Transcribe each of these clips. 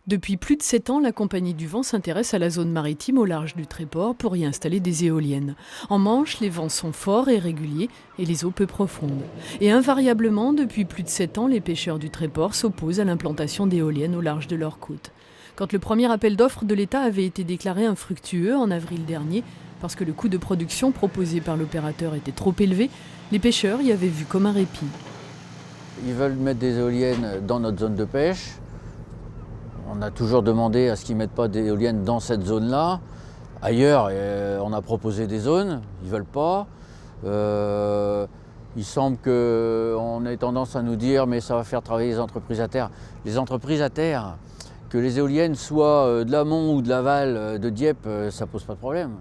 Depuis plus de 7 ans, la Compagnie du Vent s'intéresse à la zone maritime au large du Tréport pour y installer des éoliennes. En Manche, les vents sont forts et réguliers et les eaux peu profondes. Et invariablement, depuis plus de 7 ans, les pêcheurs du Tréport s'opposent à l'implantation d'éoliennes au large de leurs côtes. Quand le premier appel d'offres de l'État avait été déclaré infructueux en avril dernier, parce que le coût de production proposé par l'opérateur était trop élevé, les pêcheurs y avaient vu comme un répit. Ils veulent mettre des éoliennes dans notre zone de pêche. On a toujours demandé à ce qu'ils ne mettent pas d'éoliennes dans cette zone-là. Ailleurs, on a proposé des zones, ils ne veulent pas. Il semble qu'on ait tendance à nous dire mais ça va faire travailler les entreprises à terre. Les entreprises à terre, que les éoliennes soient de l'amont ou de l'aval de Dieppe, ça ne pose pas de problème.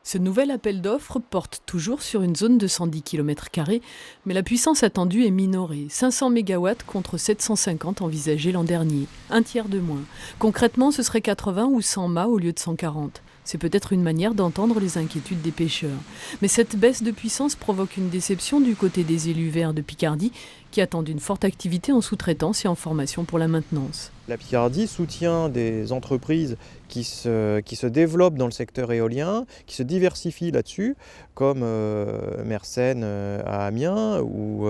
Ce nouvel appel d'offres porte toujours sur une zone de 110 km², mais la puissance attendue est minorée, 500 MW contre 750 envisagés l'an dernier, un tiers de moins. Concrètement, ce serait 80 ou 100 mâts au lieu de 140. C'est peut-être une manière d'entendre les inquiétudes des pêcheurs. Mais cette baisse de puissance provoque une déception du côté des élus verts de Picardie, qui attendent une forte activité en sous-traitance et en formation pour la maintenance. La Picardie soutient des entreprises qui se développent dans le secteur éolien, qui se diversifient là-dessus, comme Mersen à Amiens, ou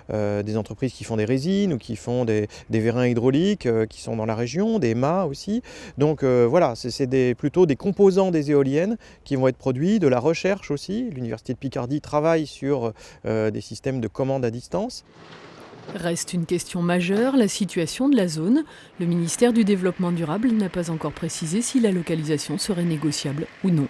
des entreprises qui font des résines, ou qui font des vérins hydrauliques, qui sont dans la région, des mâts aussi. Donc voilà, c'est plutôt des composants des éoliennes qui vont être produits, de la recherche aussi. L'Université de Picardie travaille sur des systèmes de commande à distance. Reste une question majeure, la situation de la zone. Le ministère du Développement durable n'a pas encore précisé si la localisation serait négociable ou non.